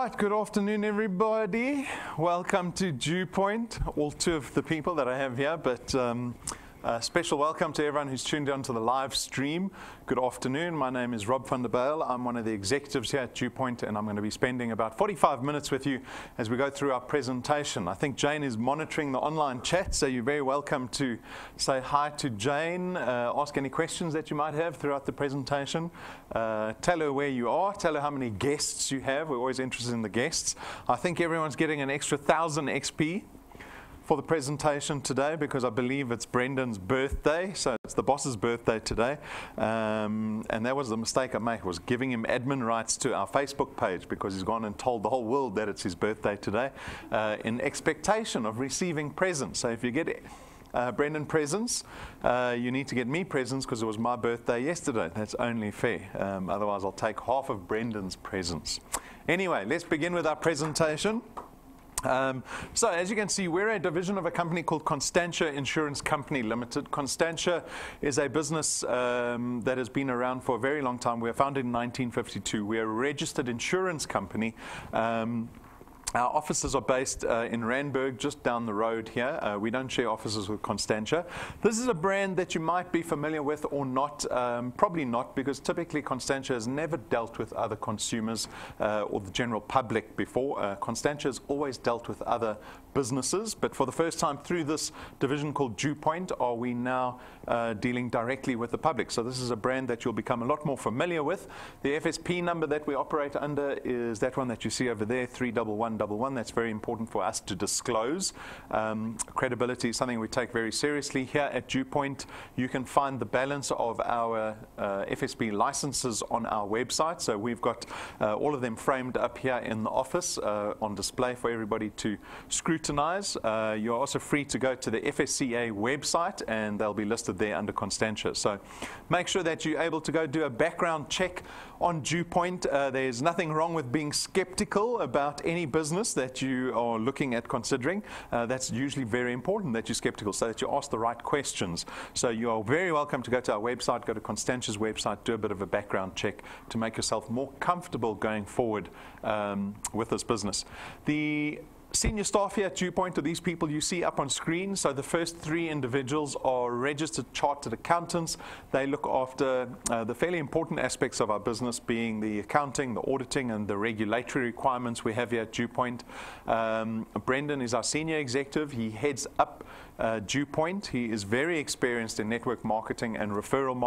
right, good afternoon, everybody. Welcome to DuePoint. All two of the people that I have here, but a special welcome to everyone who's tuned in to the live stream. Good afternoon. My name is Rob van der Bijl. I'm one of the executives here at DuePoint, and I'm going to be spending about 45 minutes with you as we go through our presentation. I think Jane is monitoring the online chat, so you're very welcome to say hi to Jane, ask any questions that you might have throughout the presentation. Tell her where you are, tell her how many guests you have. We're always interested in the guests. I think everyone's getting an extra 1,000 XP for the presentation today because I believe it's Brendan's birthday, so it's the boss's birthday today, and that was the mistake I made, was giving him admin rights to our Facebook page because he's gone and told the whole world that it's his birthday today in expectation of receiving presents. So if you get Brendan presents, you need to get me presents because it was my birthday yesterday. That's only fair. Otherwise I'll take half of Brendan's presents. Anyway, let's begin with our presentation. So as you can see, we're a division of a company called Constantia Insurance Company Limited. Constantia is a business that has been around for a very long time. We were founded in 1952. We're a registered insurance company. Our offices are based in Randburg, just down the road here. We don't share offices with Constantia. This is a brand that you might be familiar with or not. Probably not, because typically Constantia has never dealt with other consumers or the general public before. Constantia has always dealt with other businesses, but for the first time through this division called DuePoint are we now dealing directly with the public. So this is a brand that you'll become a lot more familiar with. The FSP number that we operate under is that one that you see over there, 31111. That's very important for us to disclose. Credibility is something we take very seriously here at DuePoint. You can find the balance of our FSP licenses on our website. So we've got all of them framed up here in the office on display for everybody to scrutinize. You're also free to go to the FSCA website, and they'll be listed there under Constantia. So make sure that you're able to go do a background check on DuePoint. There's nothing wrong with being skeptical about any business that you are looking at considering. That's usually very important that you're skeptical so that you ask the right questions. So you are very welcome to go to our website, go to Constantia's website, do a bit of a background check to make yourself more comfortable going forward with this business. The senior staff here at DuePoint are these people you see up on screen. So the first three individuals are registered chartered accountants. They look after the fairly important aspects of our business, being the accounting, the auditing, and the regulatory requirements we have here at DuePoint. Brendan is our senior executive. He heads up DuePoint. He is very experienced in network marketing and referral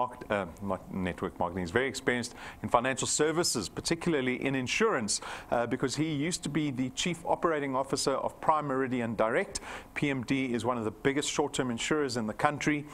not network marketing. He's very experienced in financial services, particularly in insurance, because he used to be the chief operating officer of Prime Meridian Direct. PMD is one of the biggest short-term insurers in the country.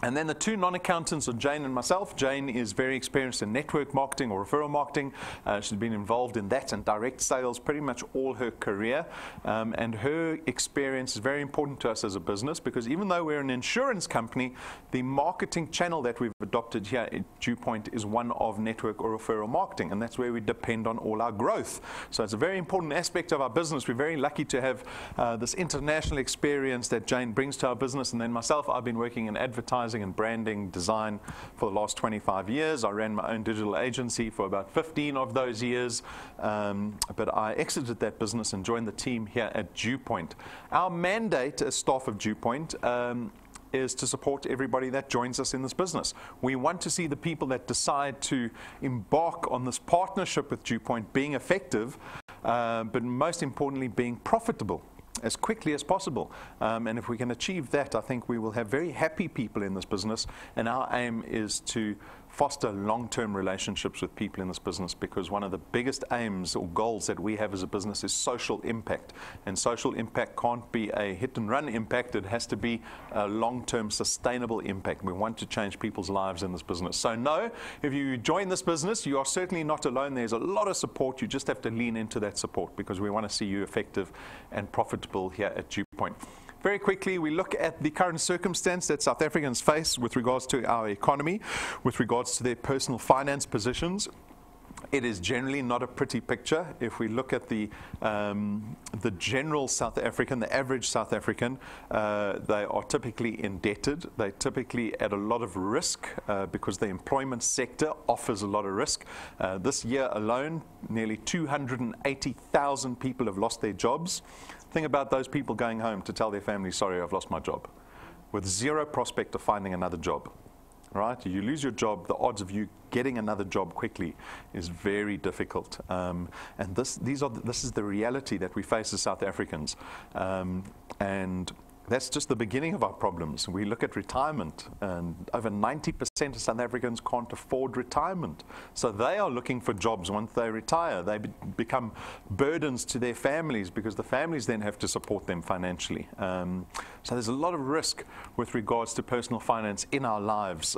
And then the two non-accountants are Jane and myself. Jane is very experienced in network marketing or referral marketing. She's been involved in that and direct sales pretty much all her career. And her experience is very important to us as a business because even though we're an insurance company, the marketing channel that we've adopted here at DuePoint is one of network or referral marketing, and that's where we depend on all our growth. So it's a very important aspect of our business. We're very lucky to have this international experience that Jane brings to our business. And then myself, I've been working in advertising and branding design for the last 25 years. I ran my own digital agency for about 15 of those years, but I exited that business and joined the team here at DuePoint. Our mandate as staff of DuePoint is to support everybody that joins us in this business. We want to see the people that decide to embark on this partnership with DuePoint being effective, but most importantly being profitable as quickly as possible. And if we can achieve that, I think we will have very happy people in this business. And our aim is to foster long-term relationships with people in this business, because one of the biggest aims or goals that we have as a business is social impact. And social impact can't be a hit-and-run impact. It has to be a long-term sustainable impact. We want to change people's lives in this business. So no, if you join this business, you are certainly not alone. There's a lot of support. You just have to lean into that support because we want to see you effective and profitable here at DuePoint. Very quickly, we look at the current circumstance that South Africans face with regards to our economy, with regards to their personal finance positions. It is generally not a pretty picture. If we look at the general South African, the average South African, they are typically indebted. They're typically at a lot of risk because the employment sector offers a lot of risk. This year alone, nearly 280,000 people have lost their jobs. Think about those people going home to tell their family, sorry, I've lost my job, with zero prospect of finding another job. Right? You lose your job, the odds of you getting another job quickly is very difficult. And this is the reality that we face as South Africans. And that's just the beginning of our problems. We look at retirement, and over 90% of South Africans can't afford retirement. So they are looking for jobs once they retire. They become burdens to their families because the families then have to support them financially. So there's a lot of risk with regards to personal finance in our lives.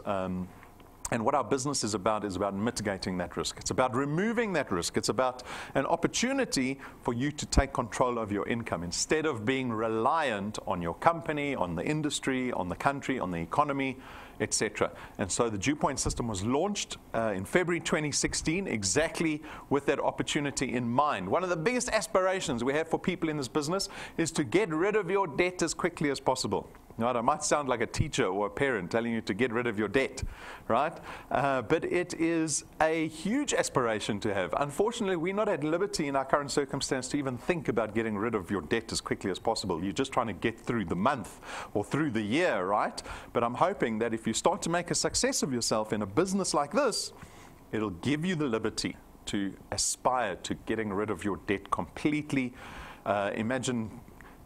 And what our business is about mitigating that risk. It's about removing that risk. It's about an opportunity for you to take control of your income instead of being reliant on your company, on the industry, on the country, on the economy, etc. And so the DuePoint system was launched in February 2016 exactly with that opportunity in mind. One of the biggest aspirations we have for people in this business is to get rid of your debt as quickly as possible. Right? I might sound like a teacher or a parent telling you to get rid of your debt, right? But it is a huge aspiration to have. Unfortunately, we're not at liberty in our current circumstance to even think about getting rid of your debt as quickly as possible. You're just trying to get through the month or through the year, right? But I'm hoping that if you start to make a success of yourself in a business like this, it'll give you the liberty to aspire to getting rid of your debt completely. Imagine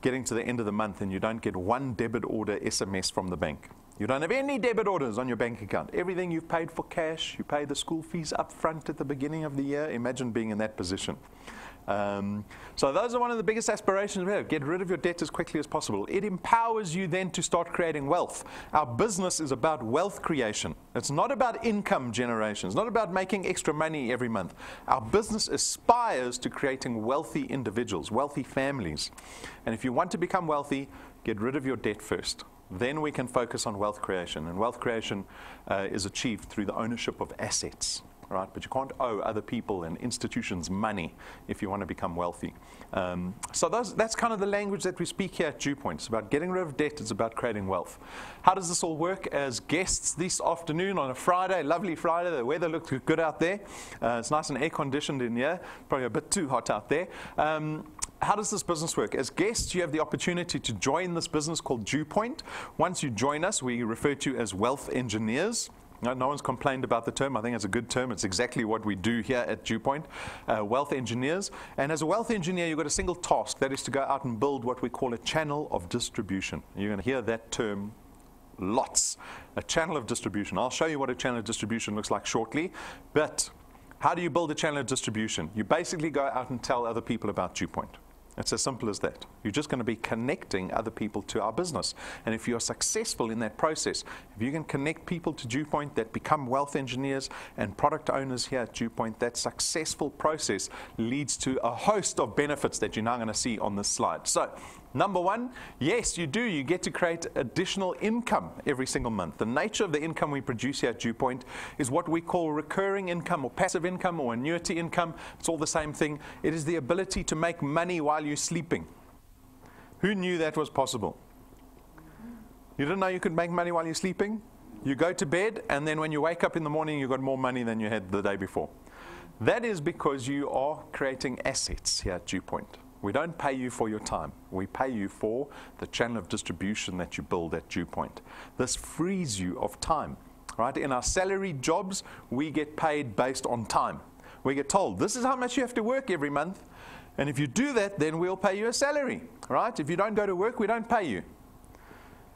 getting to the end of the month and you don't get one debit order SMS from the bank. You don't have any debit orders on your bank account. Everything you've paid for cash, you pay the school fees up front at the beginning of the year. Imagine being in that position. So those are one of the biggest aspirations we have. Get rid of your debt as quickly as possible. It empowers you then to start creating wealth. Our business is about wealth creation. It's not about income generation. It's not about making extra money every month. Our business aspires to creating wealthy individuals, wealthy families. And if you want to become wealthy, get rid of your debt first. Then we can focus on wealth creation. And wealth creation is achieved through the ownership of assets. Right? But you can't owe other people and institutions money if you want to become wealthy. So that's kind of the language that we speak here at DuePoint. It's about getting rid of debt. It's about creating wealth. How does this all work? As guests this afternoon on a Friday, lovely Friday, the weather looks good out there. It's nice and air-conditioned in here. Probably a bit too hot out there. How does this business work? As guests, you have the opportunity to join this business called DuePoint. Once you join us, we refer to you as wealth engineers. No one's complained about the term. I think it's a good term. It's exactly what we do here at DuePoint, wealth engineers. And as a wealth engineer, you've got a single task. That is to go out and build what we call a channel of distribution. You're going to hear that term lots. A channel of distribution. I'll show you what a channel of distribution looks like shortly. But how do you build a channel of distribution? You basically go out and tell other people about DuePoint. It's as simple as that. You're just going to be connecting other people to our business. And if you're successful in that process, if you can connect people to DuePoint that become wealth engineers and product owners here at DuePoint, that successful process leads to a host of benefits that you're now going to see on this slide. So, number one, yes, you do. You get to create additional income every single month. The nature of the income we produce here at DuePoint is what we call recurring income or passive income or annuity income. It's all the same thing. It is the ability to make money while you're sleeping. Who knew that was possible? You didn't know you could make money while you're sleeping? You go to bed, and then when you wake up in the morning, you've got more money than you had the day before. That is because you are creating assets here at DuePoint. We don't pay you for your time. We pay you for the channel of distribution that you build at DuePoint. This frees you of time. Right? In our salaried jobs, we get paid based on time. We get told, this is how much you have to work every month. And if you do that, then we'll pay you a salary. Right? If you don't go to work, we don't pay you.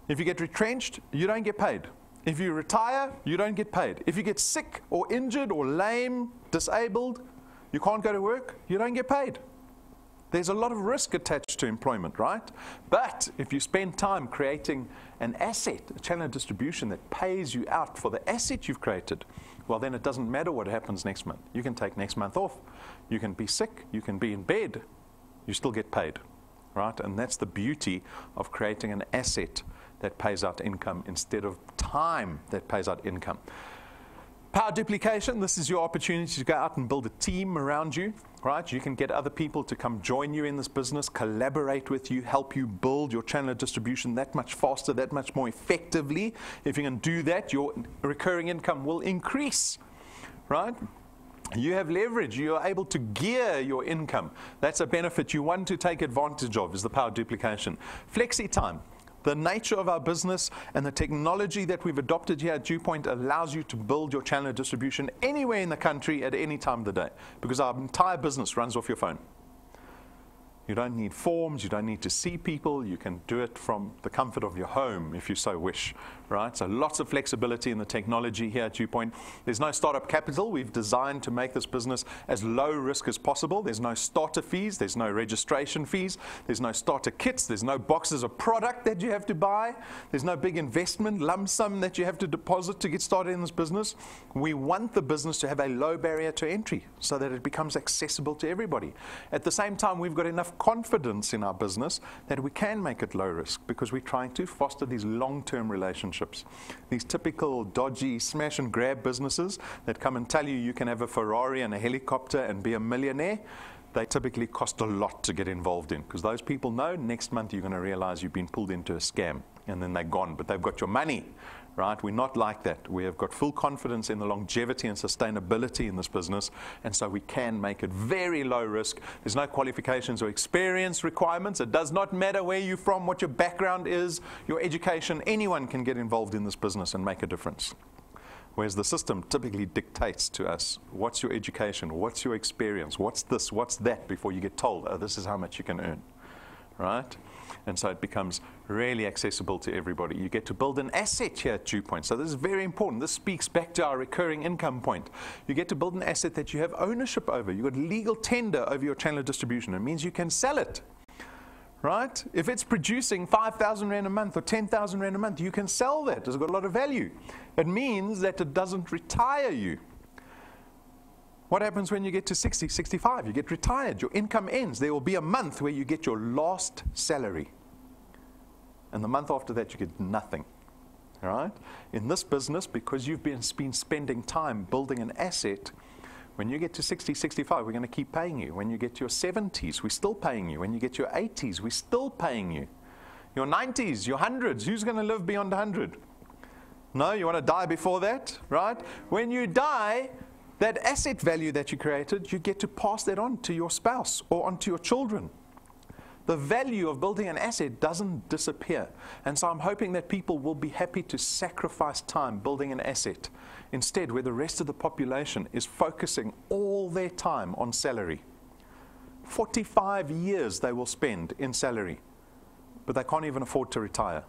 If you get retrenched, you don't get paid. If you retire, you don't get paid. If you get sick or injured or lame, disabled, you can't go to work, you don't get paid. There's a lot of risk attached to employment, right? But if you spend time creating an asset, a channel of distribution that pays you out for the asset you've created, well, then it doesn't matter what happens next month. You can take next month off. You can be sick. You can be in bed. You still get paid, right? And that's the beauty of creating an asset that pays out income instead of time that pays out income. Power duplication, this is your opportunity to go out and build a team around you, right? You can get other people to come join you in this business, collaborate with you, help you build your channel of distribution that much faster, that much more effectively. If you can do that, your recurring income will increase, right? You have leverage. You are able to gear your income. That's a benefit you want to take advantage of, is the power duplication. Flexi time. The nature of our business and the technology that we've adopted here at DuePoint allows you to build your channel of distribution anywhere in the country at any time of the day, because our entire business runs off your phone. You don't need forms, you don't need to see people, you can do it from the comfort of your home if you so wish, right? So lots of flexibility in the technology here at DuePoint. There's no startup capital. We've designed to make this business as low risk as possible. There's no starter fees, there's no registration fees, there's no starter kits, there's no boxes of product that you have to buy, there's no big investment lump sum that you have to deposit to get started in this business. We want the business to have a low barrier to entry so that it becomes accessible to everybody. At the same time, we've got enough confidence in our business that we can make it low risk, because we're trying to foster these long-term relationships. These typical dodgy smash and grab businesses that come and tell you you can have a Ferrari and a helicopter and be a millionaire, they typically cost a lot to get involved in, because those people know next month you're going to realize you've been pulled into a scam, and then they're gone, but they've got your money. Right? We're not like that. We have got full confidence in the longevity and sustainability in this business, and so we can make it very low risk. There's no qualifications or experience requirements. It does not matter where you're from, what your background is, your education. Anyone can get involved in this business and make a difference. Whereas the system typically dictates to us, what's your education, what's your experience, what's this, what's that, before you get told, oh, this is how much you can earn. Right? And so it becomes really accessible to everybody. You get to build an asset here at DuePoint. So this is very important. This speaks back to our recurring income point. You get to build an asset that you have ownership over. You've got legal tender over your channel of distribution. It means you can sell it, right? If it's producing 5,000 Rand a month or 10,000 Rand a month, you can sell that. It's got a lot of value. It means that it doesn't retire you. What happens when you get to 60, 65? You get retired. Your income ends. There will be a month where you get your last salary. And the month after that, you get nothing. All right? In this business, because you've been spending time building an asset, when you get to 60, 65, we're going to keep paying you. When you get to your 70s, we're still paying you. When you get to your 80s, we're still paying you. Your 90s, your 100s, who's going to live beyond 100? No, you want to die before that, right? When you die, that asset value that you created, you get to pass that on to your spouse or on to your children. The value of building an asset doesn't disappear. And so I'm hoping that people will be happy to sacrifice time building an asset, instead where the rest of the population is focusing all their time on salary. 45 years they will spend in salary, but they can't even afford to retire.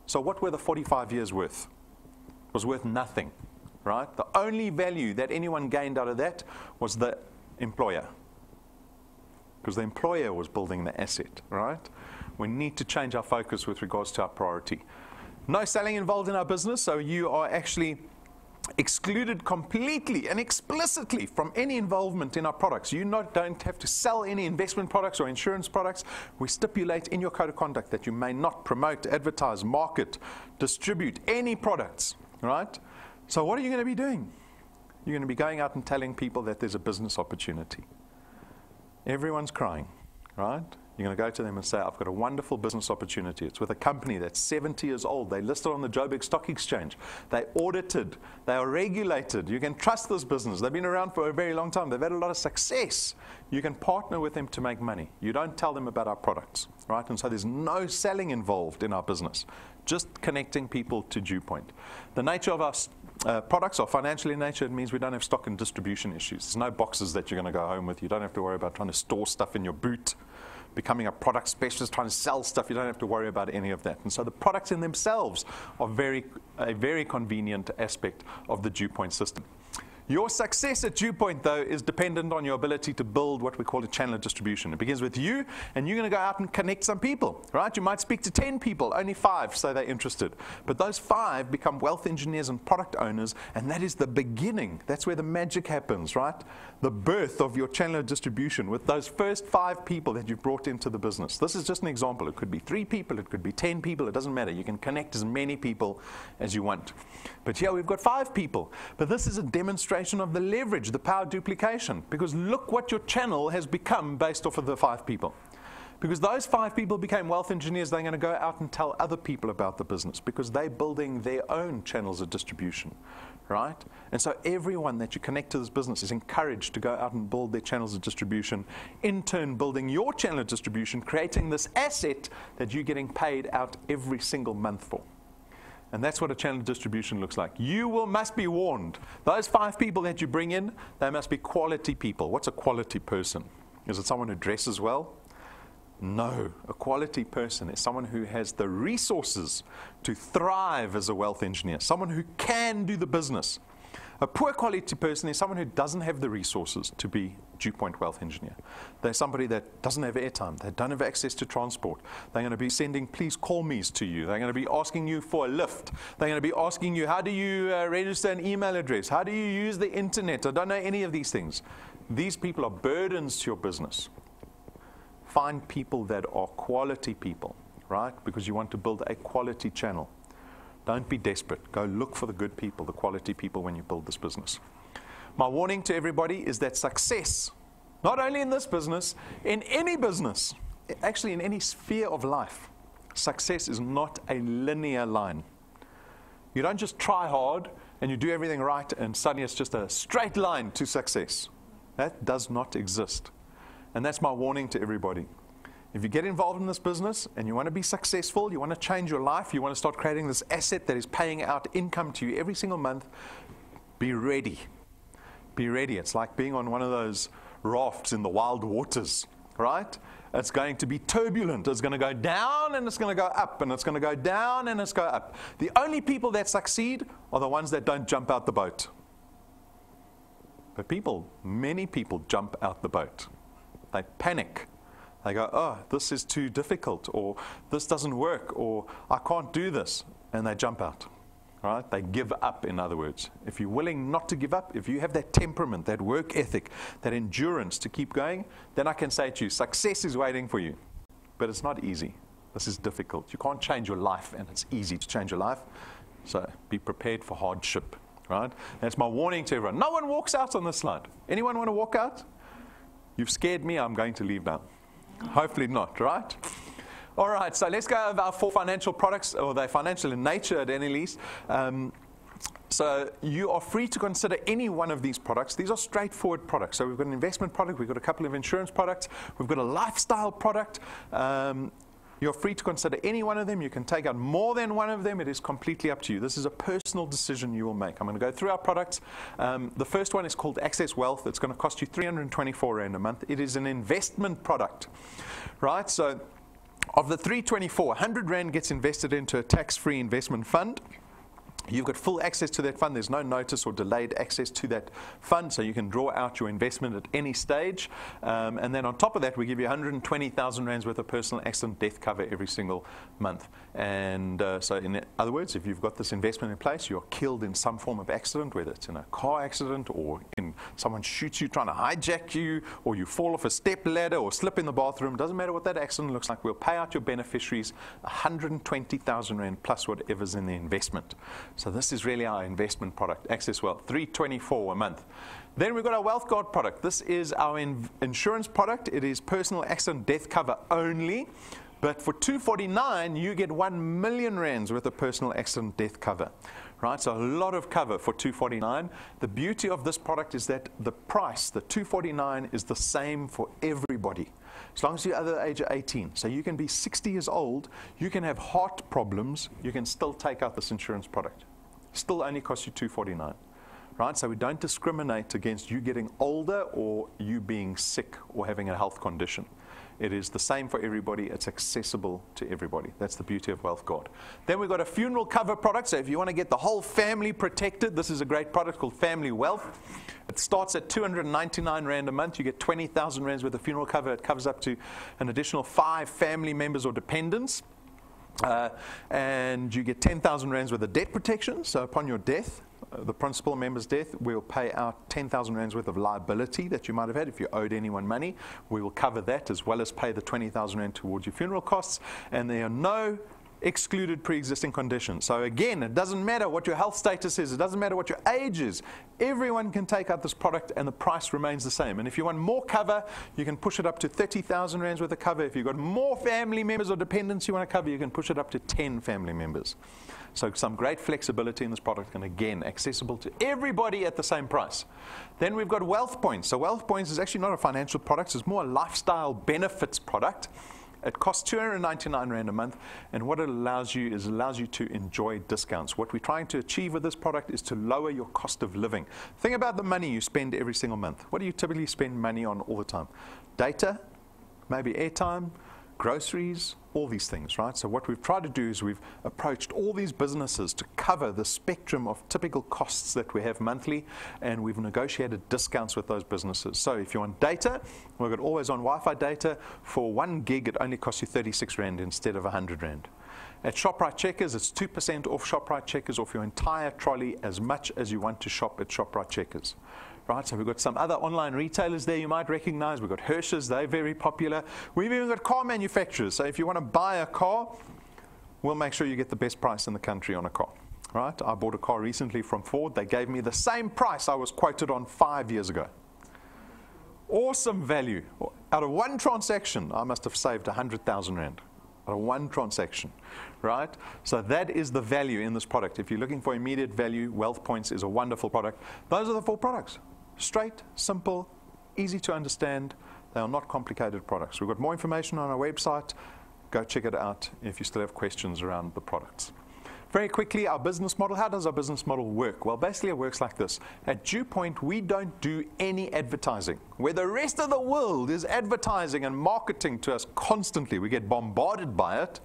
So what were the 45 years worth? It was worth nothing. Right? The only value that anyone gained out of that was the employer, because the employer was building the asset, right? We need to change our focus with regards to our priority. No selling involved in our business, so you are actually excluded completely and explicitly from any involvement in our products. You don't have to sell any investment products or insurance products. We stipulate in your code of conduct that you may not promote, advertise, market, distribute any products, right? So what are you going to be doing? You're going to be going out and telling people that there's a business opportunity. Everyone's crying, right? You're going to go to them and say, I've got a wonderful business opportunity. It's with a company that's 70 years old. They listed on the Joburg Stock Exchange. They audited. They are regulated. You can trust this business. They've been around for a very long time. They've had a lot of success. You can partner with them to make money. You don't tell them about our products, right? And so there's no selling involved in our business, just connecting people to DuePoint. The nature of our products are financial in nature. It means we don't have stock and distribution issues. There's no boxes that you're going to go home with. You don't have to worry about trying to store stuff in your boot, becoming a product specialist, trying to sell stuff. You don't have to worry about any of that. And so the products in themselves are a very convenient aspect of the DuePoint system. Your success at DuePoint, though, is dependent on your ability to build what we call a channel of distribution. It begins with you, and you're going to go out and connect some people, right? You might speak to 10 people, only 5 say they're interested. But those 5 become wealth engineers and product owners, and that is the beginning. That's where the magic happens, right? The birth of your channel of distribution with those first 5 people that you've brought into the business. This is just an example. It could be 3 people, it could be 10 people, it doesn't matter. You can connect as many people as you want. But here we've got 5 people. But this is a demonstration of the leverage, the power duplication, because look what your channel has become based off of the 5 people. Because those 5 people became wealth engineers, they're going to go out and tell other people about the business because they're building their own channels of distribution, right? And so everyone that you connect to this business is encouraged to go out and build their channels of distribution, in turn building your channel of distribution, creating this asset that you're getting paid out every single month for. And that's what a channel of distribution looks like. You must be warned. Those 5 people that you bring in, they must be quality people. What's a quality person? Is it someone who dresses well? No. A quality person is someone who has the resources to thrive as a wealth engineer, someone who can do the business. A poor quality person is someone who doesn't have the resources to be DuePoint wealth engineer. They're somebody that doesn't have airtime. They don't have access to transport. They're going to be sending please call me's to you. They're going to be asking you for a lift. They're going to be asking you, how do you register an email address? How do you use the internet? I don't know any of these things. These people are burdens to your business. Find people that are quality people, right? Because you want to build a quality channel. Don't be desperate. Go look for the good people, the quality people when you build this business. My warning to everybody is that success, not only in this business, in any business, actually in any sphere of life, success is not a linear line. You don't just try hard and you do everything right and suddenly it's just a straight line to success. That does not exist. And that's my warning to everybody. If you get involved in this business and you want to be successful, you want to change your life, you want to start creating this asset that is paying out income to you every single month, be ready. Be ready. It's like being on one of those rafts in the wild waters, right? It's going to be turbulent. It's going to go down and it's going to go up, and it's going to go down and it's going to go up. The only people that succeed are the ones that don't jump out the boat. But many people jump out the boat. They panic. They go, oh, this is too difficult, or this doesn't work, or I can't do this, and they jump out, right? They give up, in other words. If you're willing not to give up, if you have that temperament, that work ethic, that endurance to keep going, then I can say to you, success is waiting for you. But it's not easy. This is difficult. You can't change your life, and it's easy to change your life. So be prepared for hardship, right? That's my warning to everyone. No one walks out on this slide. Anyone want to walk out? You've scared me. I'm going to leave now. Hopefully not, right? All right, so let's go over our 4 financial products, or they're financial in nature at any least. So you are free to consider any one of these products. These are straightforward products. So we've got an investment product, we've got a couple of insurance products, we've got a lifestyle product. You're free to consider any one of them. You can take out more than one of them. It is completely up to you. This is a personal decision you will make. I'm going to go through our products. The first one is called Access Wealth. It's going to cost you 324 Rand a month. It is an investment product, right? So of the 324, 100 Rand gets invested into a tax-free investment fund. You've got full access to that fund. There's no notice or delayed access to that fund, so you can draw out your investment at any stage. And then on top of that, we give you 120,000 Rands worth of personal accident death cover every single month. And so in other words, if you've got this investment in place, you're killed in some form of accident, whether it's in a car accident or in someone shoots you trying to hijack you, or you fall off a step ladder or slip in the bathroom, doesn't matter what that accident looks like, we'll pay out your beneficiaries 120,000 Rand plus whatever's in the investment. So this is really our investment product, Access Wealth, 324 a month. Then we've got our Wealth Guard product. This is our insurance product. It is personal accident death cover only. But for 249, you get 1 million Rands worth of personal accident death cover. Right? So a lot of cover for 249. The beauty of this product is that the price, the 249, is the same for everybody. As long as you're under the age of 18. So you can be 60 years old, you can have heart problems, you can still take out this insurance product. Still only costs you 249. Right? So we don't discriminate against you getting older or you being sick or having a health condition. It is the same for everybody. It's accessible to everybody. That's the beauty of Wealth Guard. Then we've got a funeral cover product. So if you want to get the whole family protected, this is a great product called Family Wealth. It starts at 299 Rand a month. You get 20,000 Rands worth of funeral cover. It covers up to an additional 5 family members or dependents. And you get 10,000 Rands worth of debt protection. So upon your death, the principal member's death, we'll pay out 10,000 Rands worth of liability that you might have had if you owed anyone money. We will cover that as well as pay the 20,000 Rand towards your funeral costs. And there are no excluded pre-existing conditions. So again, it doesn't matter what your health status is. It doesn't matter what your age is. Everyone can take out this product and the price remains the same. And if you want more cover, you can push it up to 30,000 Rands worth of cover. If you've got more family members or dependents you want to cover, you can push it up to 10 family members. So some great flexibility in this product, and again, accessible to everybody at the same price. Then we've got Wealth Points. So Wealth Points is actually not a financial product. It's more a lifestyle benefits product. It costs 299 Rand a month, and what it allows you is allows you to enjoy discounts. What we're trying to achieve with this product is to lower your cost of living. Think about the money you spend every single month. What do you typically spend money on all the time? Data, maybe airtime, groceries, all these things, right? So what we've tried to do is we've approached all these businesses to cover the spectrum of typical costs that we have monthly, and we've negotiated discounts with those businesses. So if you want data, we've got always on Wi-Fi data. For 1 gig, it only costs you 36 Rand instead of 100 Rand. At ShopRite Checkers, it's 2% off ShopRite Checkers off your entire trolley as much as you want to shop at ShopRite Checkers. Right, so we've got some other online retailers there you might recognize. We've got Hirsch's, they're very popular. We've even got car manufacturers. So if you want to buy a car, we'll make sure you get the best price in the country on a car. Right, I bought a car recently from Ford. They gave me the same price I was quoted on 5 years ago. Awesome value. Out of one transaction, I must have saved 100,000 Rand. Out of one transaction, right? So that is the value in this product. If you're looking for immediate value, Wealth Points is a wonderful product. Those are the 4 products. Straight, simple, easy to understand. They are not complicated products. We've got more information on our website. Go check it out if you still have questions around the products. Very quickly, our business model. How does our business model work? Well, basically it works like this. At DuePoint, we don't do any advertising. Where the rest of the world is advertising and marketing to us constantly, we get bombarded by it.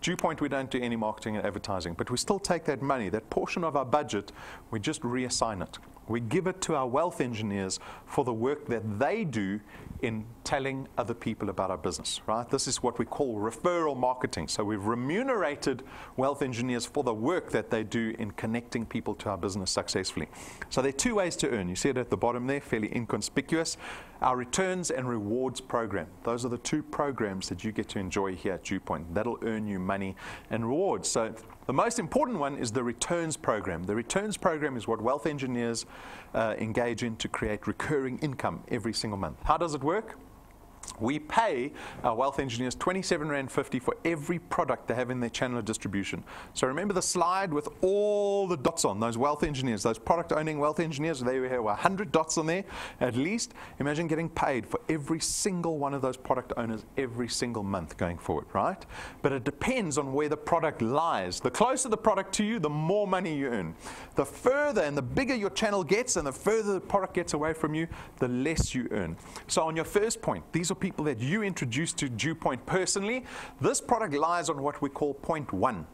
DuePoint, we don't do any marketing and advertising, but we still take that money, that portion of our budget, we just reassign it. We give it to our wealth engineers for the work that they do in telling other people about our business, right? This is what we call referral marketing. So we've remunerated wealth engineers for the work that they do in connecting people to our business successfully. So there are 2 ways to earn. You see it at the bottom there, fairly inconspicuous. Our returns and rewards program. Those are the 2 programs that you get to enjoy here at DuePoint. That'll earn you money and rewards. So the most important one is the returns program. The returns program is what wealth engineers engage in to create recurring income every single month. How does it work? We pay our wealth engineers 27.50 Rand for every product they have in their channel of distribution. So remember the slide with all the dots on, those wealth engineers, those product owning wealth engineers, there we have 100 dots on there at least. Imagine getting paid for every single one of those product owners every single month going forward, right? But it depends on where the product lies. The closer the product to you, the more money you earn. The further and the bigger your channel gets and the further the product gets away from you, the less you earn. So on your first point, these are people that you introduced to DuePoint personally. This product lies on what we call point 1.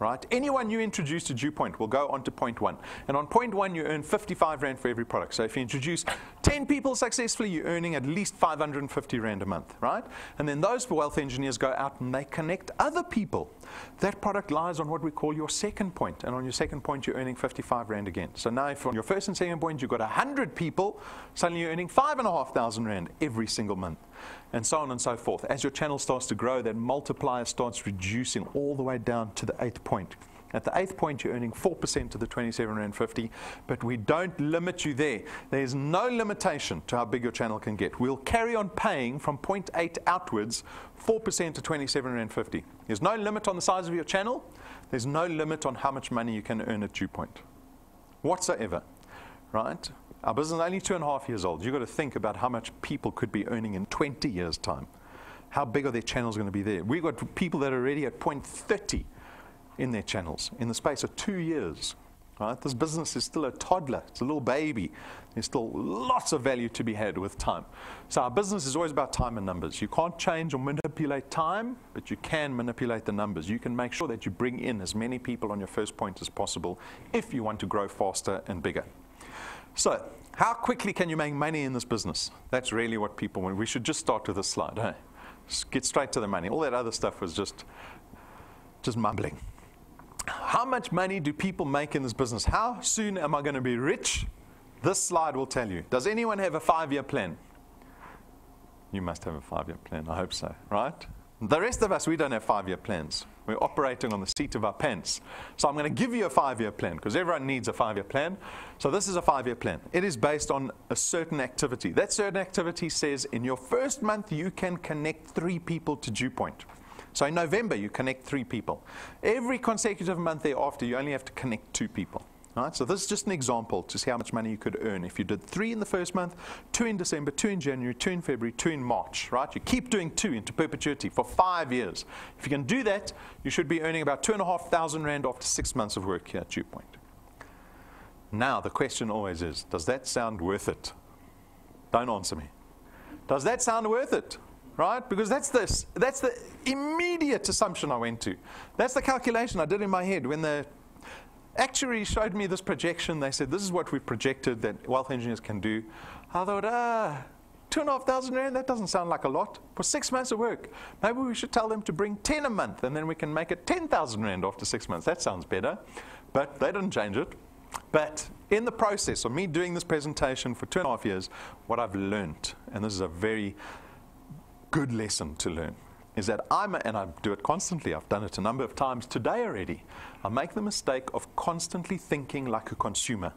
Right? Anyone you introduce to DuePoint will go on to point 1. And on point 1, you earn 55 Rand for every product. So if you introduce 10 people successfully, you're earning at least 550 Rand a month, right? And then those wealth engineers go out and they connect other people. That product lies on what we call your second point. And on your second point, you're earning 55 Rand again. So now if on your first and second point, you've got 100 people, suddenly you're earning 5,500 Rand every single month. And so on and so forth. As your channel starts to grow, that multiplier starts reducing all the way down to the 8th point. At the 8th point, you're earning 4% of the 27.50 Rand, but we don't limit you there. There's no limitation to how big your channel can get. We'll carry on paying from point 8 outwards 4% to 27.50 Rand. There's no limit on the size of your channel. There's no limit on how much money you can earn at DuePoint whatsoever, right? Our business is only 2.5 years old. You've got to think about how much people could be earning in 20 years' time. How big are their channels going to be there? We've got people that are already at point 30 in their channels in the space of 2 years. Right? This business is still a toddler. It's a little baby. There's still lots of value to be had with time. So our business is always about time and numbers. You can't change or manipulate time, but you can manipulate the numbers. You can make sure that you bring in as many people on your first point as possible if you want to grow faster and bigger. So how quickly can you make money in this business? That's really what people want. We should just start with this slide. Hey? Just get straight to the money. All that other stuff was just mumbling. How much money do people make in this business? How soon am I going to be rich? This slide will tell you. Does anyone have a 5-year plan? You must have a 5-year plan. I hope so, right? The rest of us, we don't have 5-year plans. We're operating on the seat of our pants. So I'm going to give you a 5-year plan because everyone needs a 5-year plan. So this is a 5-year plan. It is based on a certain activity. That certain activity says in your first month, you can connect 3 people to DuePoint. So in November, you connect 3 people. Every consecutive month thereafter, you only have to connect 2 people. Right? So this is just an example to see how much money you could earn if you did 3 in the first month, 2 in December, 2 in January, 2 in February, 2 in March. Right? You keep doing 2 into perpetuity for 5 years. If you can do that, you should be earning about 2,500 Rand after 6 months of work here at DuePoint. Now, the question always is, does that sound worth it? Don't answer me. Does that sound worth it? Right? Because that's the immediate assumption I went to. That's the calculation I did in my head. When the actuary showed me this projection, they said, this is what we've projected that wealth engineers can do. I thought, 2,500 Rand, that doesn't sound like a lot. For 6 months of work, maybe we should tell them to bring 10 a month, and then we can make it 10,000 Rand after 6 months. That sounds better. But they didn't change it. But in the process of me doing this presentation for 2.5 years, what I've learned, and this is a very good lesson to learn, is that and I do it constantly, I've done it a number of times today already, I make the mistake of constantly thinking like a consumer.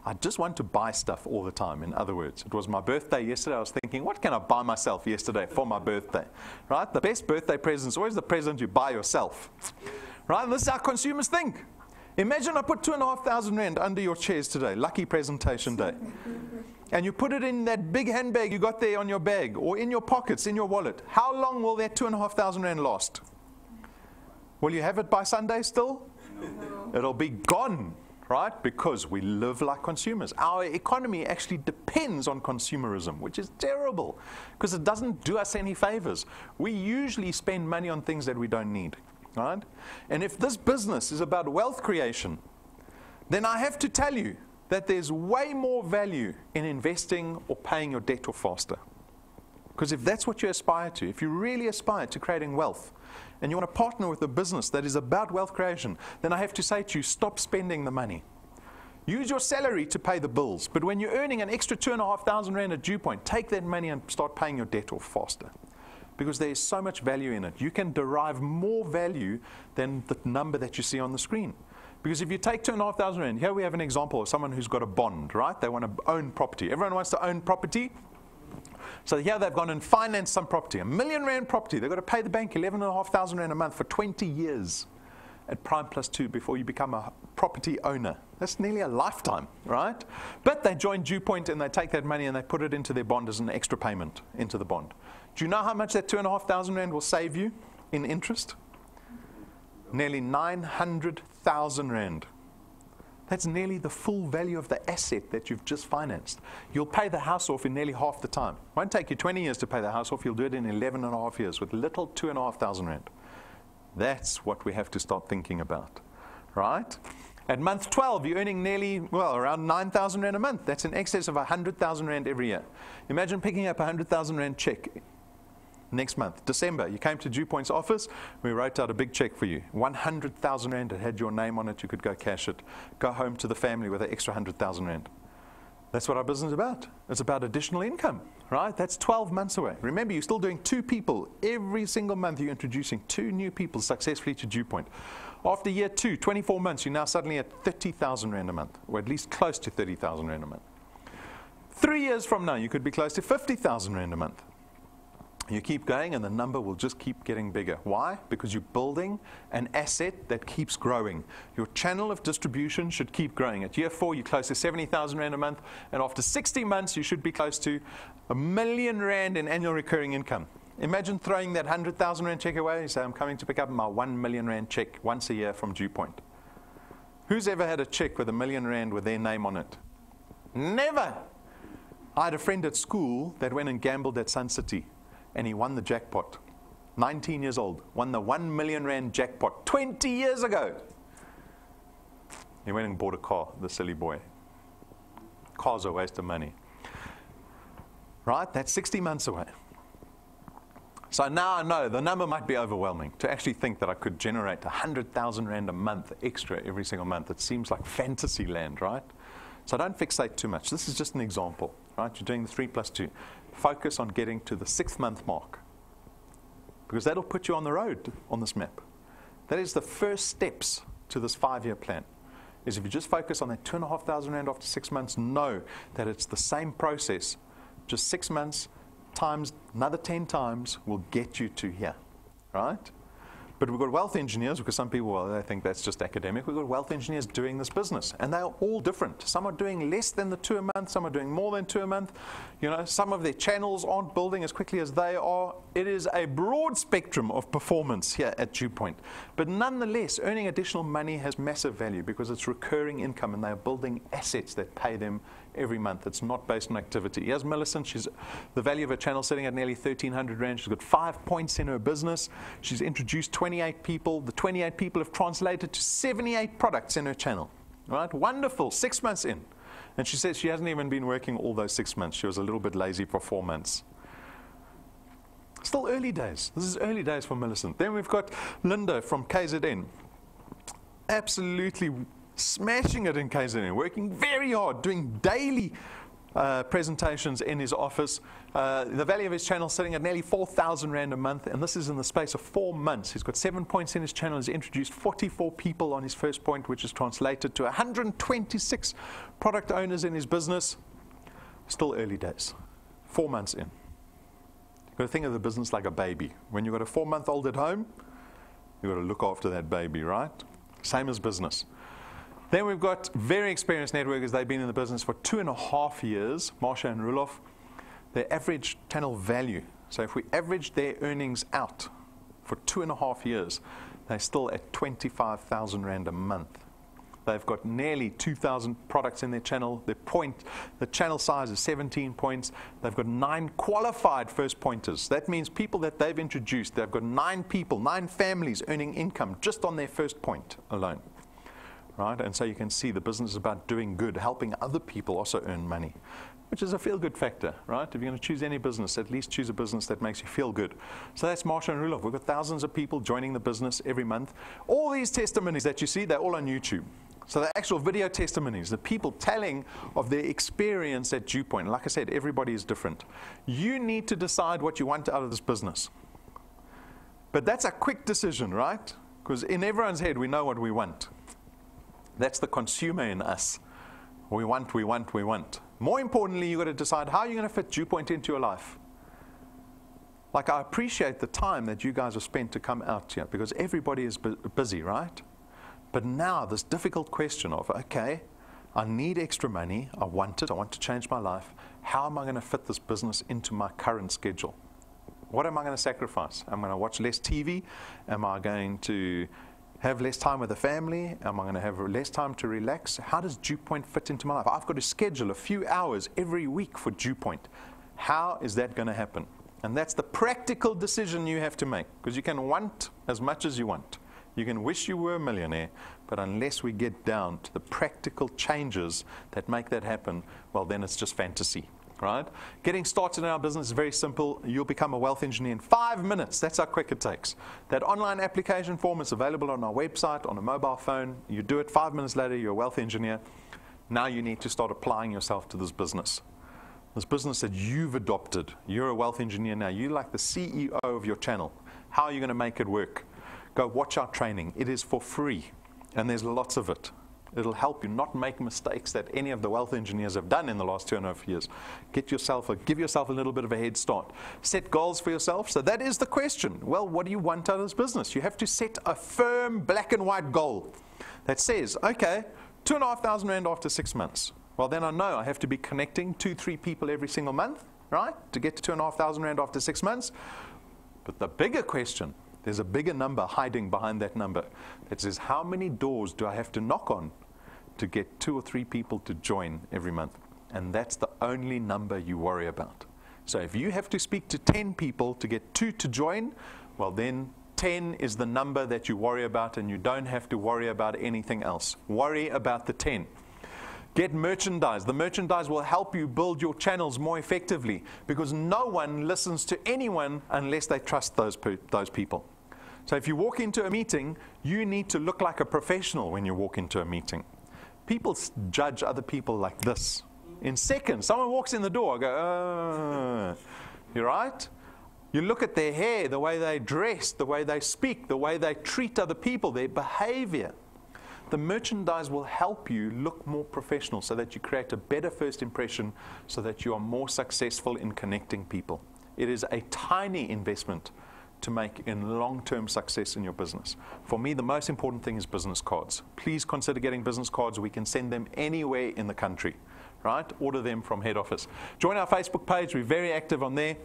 I just want to buy stuff all the time. In other words, it was my birthday yesterday. I was thinking, what can I buy myself yesterday for my birthday? Right? The best birthday present is always the present you buy yourself. Right? And this is how consumers think. Imagine I put 2,500 Rand under your chairs today, lucky presentation day. And you put it in that big handbag you got there on your bag, or in your pockets, in your wallet. How long will that 2,500 Rand last? Will you have it by Sunday still? No. It'll be gone, right? Because we live like consumers. Our economy actually depends on consumerism, which is terrible, because it doesn't do us any favors. We usually spend money on things that we don't need, right? And if this business is about wealth creation, then I have to tell you that there's way more value in investing or paying your debt off faster. Because if that's what you aspire to, if you really aspire to creating wealth, and you want to partner with a business that is about wealth creation, then I have to say to you, stop spending the money. Use your salary to pay the bills, but when you're earning an extra 2,500 Rand at DuePoint, take that money and start paying your debt off faster. Because there is so much value in it. You can derive more value than the number that you see on the screen. Because if you take 2,500 Rand, here we have an example of someone who's got a bond, right? They want to own property. Everyone wants to own property. So here they've gone and financed some property, R1 million Rand property. They've got to pay the bank 11,500 Rand a month for 20 years at prime plus 2 before you become a property owner. That's nearly a lifetime, right? But they join DuePoint and they take that money and they put it into their bond as an extra payment into the bond. Do you know how much that 2,500 Rand will save you in interest? Nearly 900,000 Rand. That's nearly the full value of the asset that you've just financed. You'll pay the house off in nearly half the time. It won't take you 20 years to pay the house off. You'll do it in 11.5 years with little 2,500 Rand. That's what we have to start thinking about, right? At month 12, you're earning nearly, around 9,000 Rand a month. That's in excess of 100,000 Rand every year. Imagine picking up a 100,000 Rand check next month, December. You came to DuePoint's office, we wrote out a big check for you. 100,000 Rand, it had your name on it, you could go cash it. Go home to the family with an extra 100,000 Rand. That's what our business is about. It's about additional income, right? That's 12 months away. Remember, you're still doing 2 people. Every single month you're introducing 2 new people successfully to DuePoint. After year 2, 24 months, you're now suddenly at 30,000 Rand a month, or at least close to 30,000 Rand a month. 3 years from now, you could be close to 50,000 Rand a month. You keep going and the number will just keep getting bigger. Why? Because you're building an asset that keeps growing. Your channel of distribution should keep growing. At year 4, you're close to 70,000 Rand a month, and after 60 months, you should be close to R1 million in annual recurring income. Imagine throwing that 100,000 Rand check away. You say, I'm coming to pick up my R1 million check once a year from DuePoint. Who's ever had a check with R1,000,000 with their name on it? Never. I had a friend at school that went and gambled at Sun City, and he won the jackpot. 19 years old, won the R1,000,000 jackpot 20 years ago. He went and bought a car, the silly boy. Cars are a waste of money. Right? That's 60 months away. So now I know the number might be overwhelming. To actually think that I could generate R100,000 a month extra every single month, it seems like fantasy land, right? So don't fixate too much. This is just an example, right? You're doing the 3 plus 2. Focus on getting to the 6th month mark, because that'll put you on the road on this map. That is the first steps to this 5-year plan. Is if you just focus on that R2,500 after 6 months, know that it's the same process. Just 6 months times another 10 times will get you to here, right? But we've got wealth engineers, because some people, well, they think that's just academic. We've got wealth engineers doing this business, and they are all different. Some are doing less than the 2 a month, some are doing more than 2 a month. You know, some of their channels aren't building as quickly as they are. It is a broad spectrum of performance here at DuePoint. But nonetheless, earning additional money has massive value because it's recurring income, and they are building assets that pay them every month. It's not based on activity. Here's Millicent. She's the value of her channel sitting at nearly R1,300. She's got 5 points in her business. She's introduced 28 people. The 28 people have translated to 78 products in her channel. Right? Wonderful. 6 months in. And she says she hasn't even been working all those 6 months. She was a little bit lazy for 4 months. Still early days. This is early days for Millicent. Then we've got Linda from KZN. Absolutely smashing it in KZN, working very hard, doing daily presentations in his office. The value of his channel sitting at nearly R4,000 a month, and this is in the space of 4 months. He's got 7 points in his channel. He's introduced 44 people on his first point, which is translated to 126 product owners in his business. Still early days. 4 months in. You've got to think of the business like a baby. When you've got a 4-month-old at home, you've got to look after that baby, right? Same as business. Then we've got very experienced networkers. They've been in the business for 2.5 years, Marsha and Rulof. Their average channel value, so if we average their earnings out for 2.5 years, they're still at R25,000 a month. They've got nearly 2,000 products in their channel. The channel size is 17 points. They've got 9 qualified first pointers. That means people that they've introduced. They've got 9 people, 9 families earning income just on their first point alone. Right? And so you can see the business is about doing good, helping other people also earn money, which is a feel-good factor, right? If you're going to choose any business, at least choose a business that makes you feel good. So that's Marsha and Rulof. We've got thousands of people joining the business every month. All these testimonies that you see, they're all on YouTube. So the actual video testimonies, the people telling of their experience at DuePoint. Like I said, everybody is different. You need to decide what you want out of this business. But that's a quick decision, right? Because in everyone's head, we know what we want. That's the consumer in us. We want, we want, we want. More importantly, you've got to decide how you're going to fit DuePoint into your life. Like, I appreciate the time that you guys have spent to come out here, because everybody is busy, right? But now this difficult question of, okay, I need extra money, I want it, I want to change my life. How am I going to fit this business into my current schedule? What am I going to sacrifice? Am I going to watch less TV? Am I going to have less time with the family? Am I going to have less time to relax? How does DuePoint fit into my life? I've got to schedule a few hours every week for DuePoint. How is that going to happen? And that's the practical decision you have to make, because you can want as much as you want. You can wish you were a millionaire, but unless we get down to the practical changes that make that happen, well, then it's just fantasy. Right? Getting started in our business is very simple. You'll become a wealth engineer in 5 minutes. That's how quick it takes. That online application form is available on our website, on a mobile phone. You do it 5 minutes later, you're a wealth engineer. Now you need to start applying yourself to this business. This business that you've adopted. You're a wealth engineer now. You're like the CEO of your channel. How are you going to make it work? Go watch our training. It is for free, and there's lots of it. It'll help you not make mistakes that any of the wealth engineers have done in the last 2.5 years. Give yourself a little bit of a head start. Set goals for yourself. So that is the question. Well, what do you want out of this business? You have to set a firm black and white goal that says, okay, R2,500 after 6 months. Well, then I know I have to be connecting 2-3 people every single month, right, to get to R2,500 after 6 months. But the bigger question, there's a bigger number hiding behind that number that says, how many doors do I have to knock on to get 2 or 3 people to join every month. And that's the only number you worry about. So if you have to speak to 10 people to get 2 to join, well then 10 is the number that you worry about, and you don't have to worry about anything else. Worry about the 10. Get merchandise. The merchandise will help you build your channels more effectively, because no one listens to anyone unless they trust those people. So if you walk into a meeting, you need to look like a professional when you walk into a meeting. People judge other people like this. In seconds, someone walks in the door, I go, you're right? You look at their hair, the way they dress, the way they speak, the way they treat other people, their behavior. The merchandise will help you look more professional so that you create a better first impression, so that you are more successful in connecting people. It is a tiny investment to make in long-term success in your business. For me, the most important thing is business cards. Please consider getting business cards. We can send them anywhere in the country, right? Order them from head office. Join our Facebook page. We're very active on there.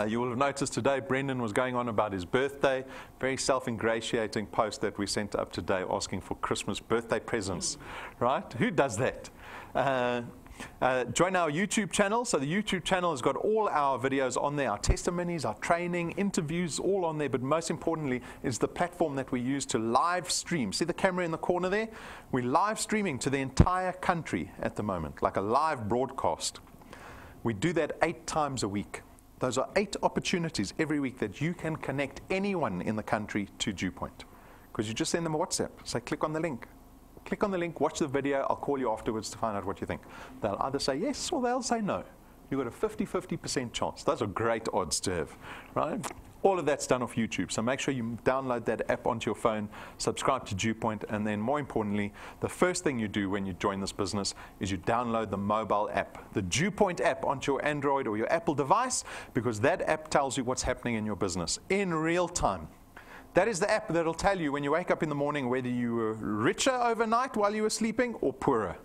You will have noticed today Brendan was going on about his birthday. Very self-ingratiating post that we sent up today asking for Christmas birthday presents, right? Who does that? Join our YouTube channel. So the YouTube channel has got all our videos on there, our testimonies, our training, interviews, all on there. But most importantly is the platform that we use to live stream. See the camera in the corner there? We're live streaming to the entire country at the moment, like a live broadcast. We do that 8 times a week. Those are 8 opportunities every week that you can connect anyone in the country to DuePoint. Because you just send them a WhatsApp. Say, click on the link. Click on the link, watch the video. I'll call you afterwards to find out what you think. They'll either say yes or they'll say no. You've got a 50-50% chance. Those are great odds to have, right? All of that's done off YouTube. So make sure you download that app onto your phone, subscribe to DuePoint, and then more importantly, the first thing you do when you join this business is you download the mobile app, the DuePoint app, onto your Android or your Apple device, because that app tells you what's happening in your business in real time. That is the app that will tell you when you wake up in the morning whether you were richer overnight while you were sleeping or poorer.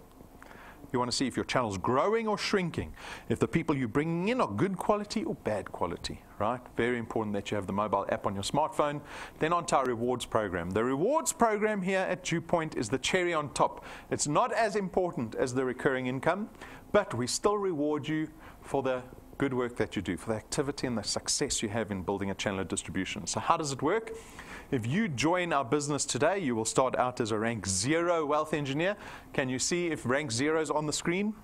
You want to see if your channel's growing or shrinking, if the people you're bringing in are good quality or bad quality, right? Very important that you have the mobile app on your smartphone. Then on to our rewards program. The rewards program here at DuePoint is the cherry on top. It's not as important as the recurring income, but we still reward you for the good work that you do, for the activity and the success you have in building a channel of distribution. So how does it work? If you join our business today, you will start out as a rank 0 wealth engineer. Can you see if rank 0 is on the screen?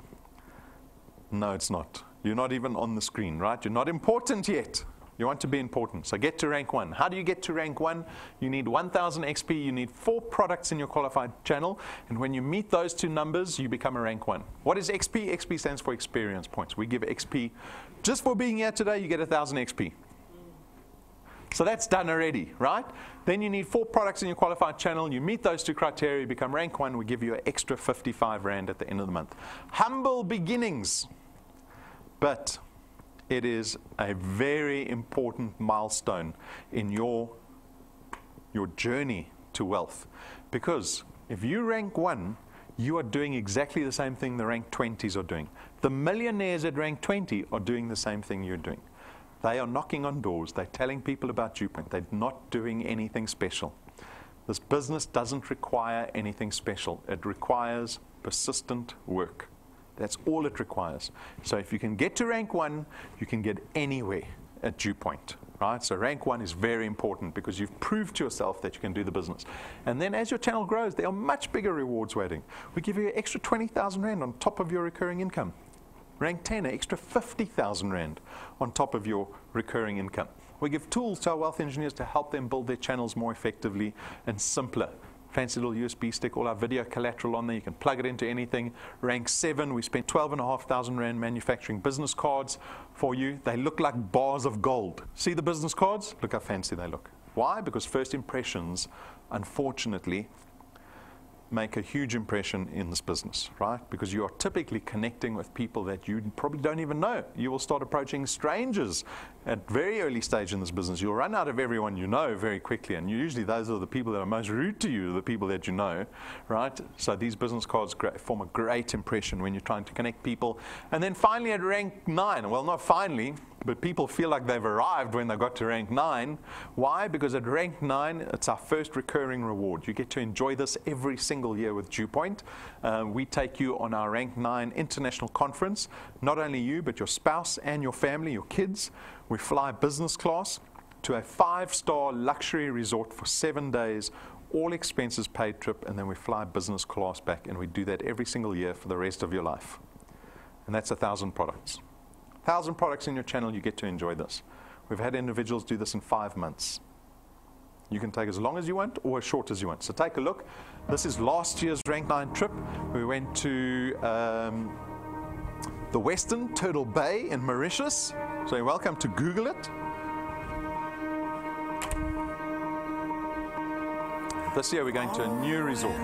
No, it's not. You're not even on the screen, right? You're not important yet. You want to be important. So get to rank 1. How do you get to rank 1? You need 1,000 XP. You need 4 products in your qualified channel. And when you meet those 2 numbers, you become a rank 1. What is XP? XP stands for experience points. We give XP. Just for being here today, you get 1,000 XP. So that's done already, right? Then you need 4 products in your qualified channel. You meet those 2 criteria, you become rank 1. We give you an extra 55 Rand at the end of the month. Humble beginnings. But it is a very important milestone in your journey to wealth. Because if you rank 1, you are doing exactly the same thing the rank 20s are doing. The millionaires at rank 20 are doing the same thing you're doing. They are knocking on doors. They're telling people about DuePoint. They're not doing anything special. This business doesn't require anything special. It requires persistent work. That's all it requires. So if you can get to rank 1, you can get anywhere at DuePoint, right? So rank 1 is very important because you've proved to yourself that you can do the business. And then as your channel grows, there are much bigger rewards waiting. We give you an extra 20,000 Rand on top of your recurring income. Rank 10, an extra 50,000 Rand on top of your recurring income. We give tools to our wealth engineers to help them build their channels more effectively and simpler. Fancy little USB stick, all our video collateral on there. You can plug it into anything. Rank 7, we spent 12,500 Rand manufacturing business cards for you. They look like bars of gold. See the business cards? Look how fancy they look. Why? Because first impressions, unfortunately, make a huge impression in this business, right? Because you are typically connecting with people that you probably don't even know. You will start approaching strangers at very early stage in this business. You'll run out of everyone you know very quickly, and usually those are the people that are most rude to you, the people that you know, right? So these business cards form a great impression when you're trying to connect people. And then finally at rank 9, well, not finally, but people feel like they've arrived when they got to rank 9. Why? Because at rank 9, it's our first recurring reward. You get to enjoy this every single year with DuePoint. We take you on our rank 9 international conference, not only you, but your spouse and your family, your kids. We fly business class to a 5-star luxury resort for 7 days, all expenses paid trip, and then we fly business class back, and we do that every single year for the rest of your life. And that's 1,000 products. 1,000 products in your channel, you get to enjoy this. We've had individuals do this in 5 months. You can take as long as you want or as short as you want. So take a look. This is last year's rank 9 trip. We went to the Western Turtle Bay in Mauritius. So you're welcome to Google it. This year we're going to a new resort.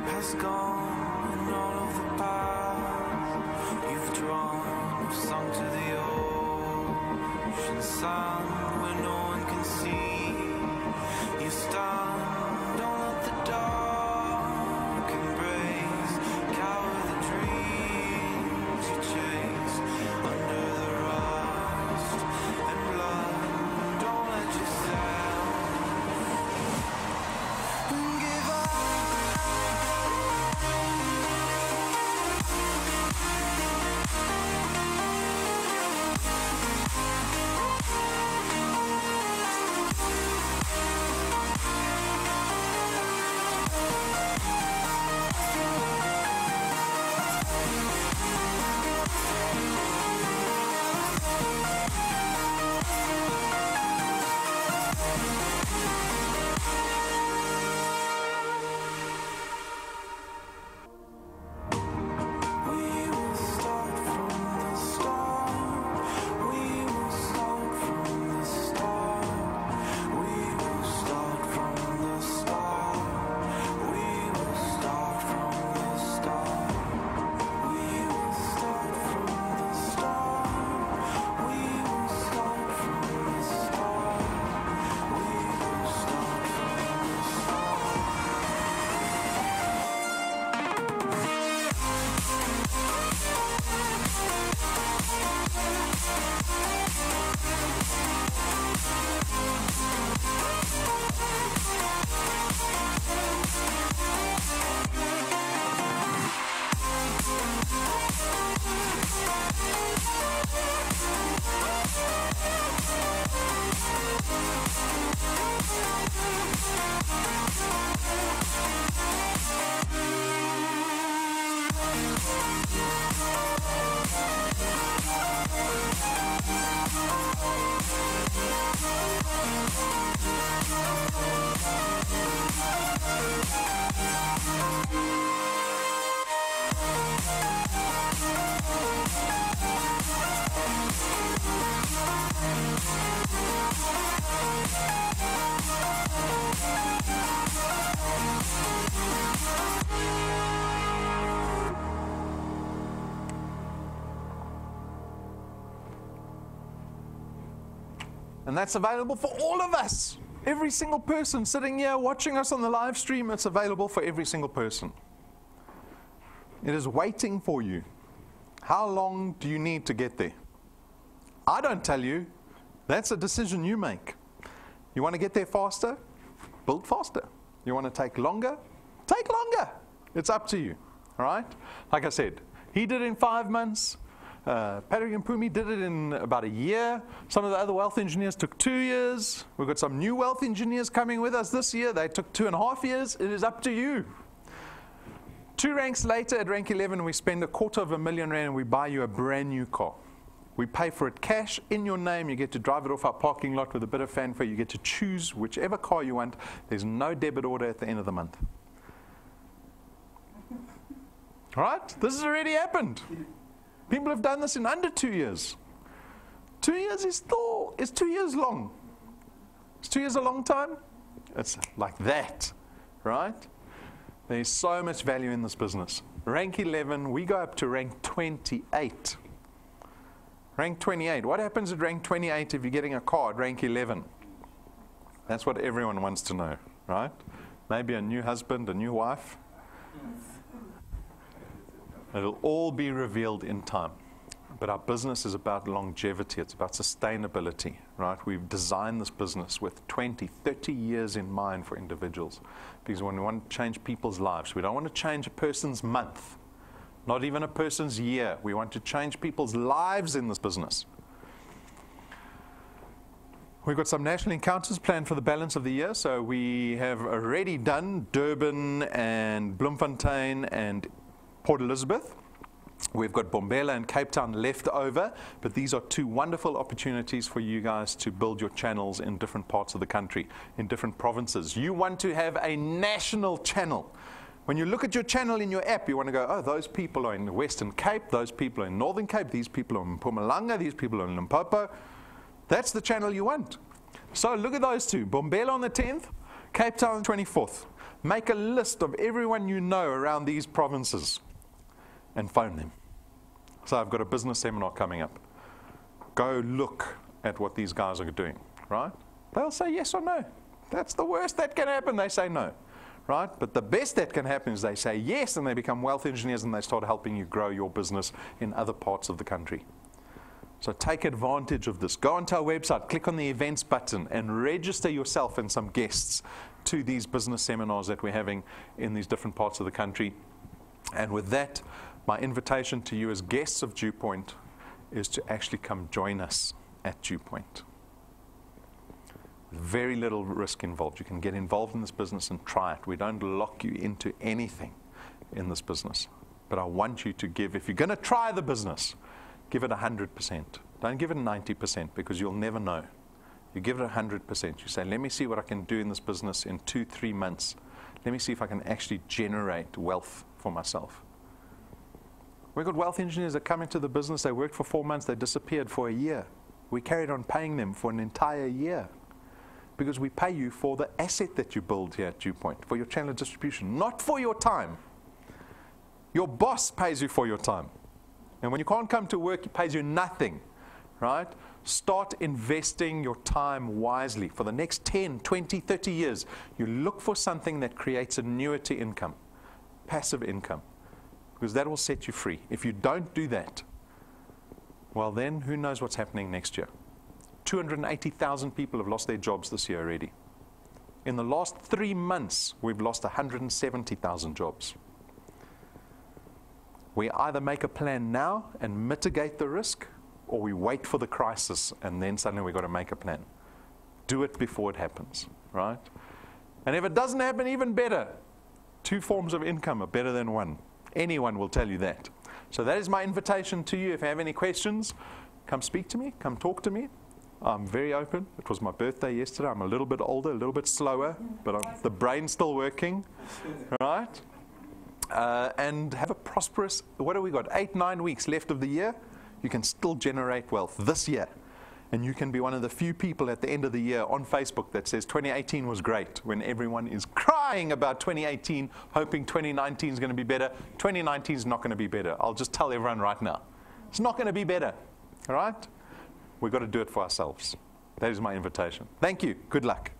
Has gone and all of the paths you've drawn have sunk to the ocean sun where no one can see. You stand on at the dark embrace, cower the dreams you chase under the rust and blood. Don't let yourself give up. And that's available for all of us. Every single person sitting here watching us on the live stream, it's available for every single person. It is waiting for you. How long do you need to get there? I don't tell you. That's a decision you make. You want to get there faster? Build faster. You want to take longer? Take longer. It's up to you. All right? Like I said, he did it in 5 months. Patrick and Pumi did it in about a year. Some of the other wealth engineers took 2 years. We've got some new wealth engineers coming with us this year. They took 2.5 years. It is up to you. 2 ranks later, at rank 11, we spend $250,000 rand and we buy you a brand new car. We pay for it cash in your name. You get to drive it off our parking lot with a bit of fanfare. You get to choose whichever car you want. There's no debit order at the end of the month. All right? This has already happened. People have done this in under 2 years. 2 years is 2 years long. Is 2 years a long time? It's like that, right? There's so much value in this business. Rank 11, we go up to rank 28. Rank 28. What happens at rank 28 if you're getting a car at rank 11? That's what everyone wants to know, right? Maybe a new husband, a new wife. It'll all be revealed in time. But our business is about longevity. It's about sustainability, right? We've designed this business with 20, 30 years in mind for individuals. Because when we want to change people's lives, we don't want to change a person's month, not even a person's year. We want to change people's lives in this business. We've got some national encounters planned for the balance of the year. So we have already done Durban and Bloemfontein and Port Elizabeth. We've got Bombela and Cape Town left over, but these are two wonderful opportunities for you guys to build your channels in different parts of the country, in different provinces. You want to have a national channel. When you look at your channel in your app, you want to go, oh, those people are in the Western Cape, those people are in Northern Cape, these people are in Mpumalanga, these people are in Limpopo. That's the channel you want. So look at those two, Bombela on the 10th, Cape Town on the 24th. Make a list of everyone you know around these provinces and phone them. So I've got a business seminar coming up. Go look at what these guys are doing, right? They'll say yes or no. That's the worst that can happen. They say no, right? But the best that can happen is they say yes and they become wealth engineers and they start helping you grow your business in other parts of the country. So take advantage of this. Go onto our website, click on the events button and register yourself and some guests to these business seminars that we're having in these different parts of the country. And with that, my invitation to you as guests of DuePoint is to actually come join us at DuePoint. Very little risk involved. You can get involved in this business and try it. We don't lock you into anything in this business. But I want you to give, if you're going to try the business, give it 100%. Don't give it 90% because you'll never know. You give it 100%. You say, let me see what I can do in this business in 2-3 months. Let me see if I can actually generate wealth for myself. We've got wealth engineers that come into the business, they worked for 4 months, they disappeared for a year. We carried on paying them for an entire year because we pay you for the asset that you build here at DuePoint, for your channel of distribution, not for your time. Your boss pays you for your time. And when you can't come to work, he pays you nothing, right? Start investing your time wisely. For the next 10, 20, 30 years, you look for something that creates annuity income, passive income. Because that will set you free. If you don't do that, well then, who knows what's happening next year? 280,000 people have lost their jobs this year already. In the last 3 months, we've lost 170,000 jobs. We either make a plan now and mitigate the risk, or we wait for the crisis and then suddenly we've got to make a plan. Do it before it happens, right? And if it doesn't happen, even better. 2 forms of income are better than one. Anyone will tell you that. So that is my invitation to you. If you have any questions, come speak to me, come talk to me. I'm very open. It was my birthday yesterday. I'm a little bit older, a little bit slower, but the brain's still working, right? And have a prosperous, what have we got? 8-9 weeks left of the year. You can still generate wealth this year. And you can be one of the few people at the end of the year on Facebook that says 2018 was great, when everyone is crying about 2018, hoping 2019 is going to be better. 2019 is not going to be better. I'll just tell everyone right now. It's not going to be better. All right? We've got to do it for ourselves. That is my invitation. Thank you. Good luck.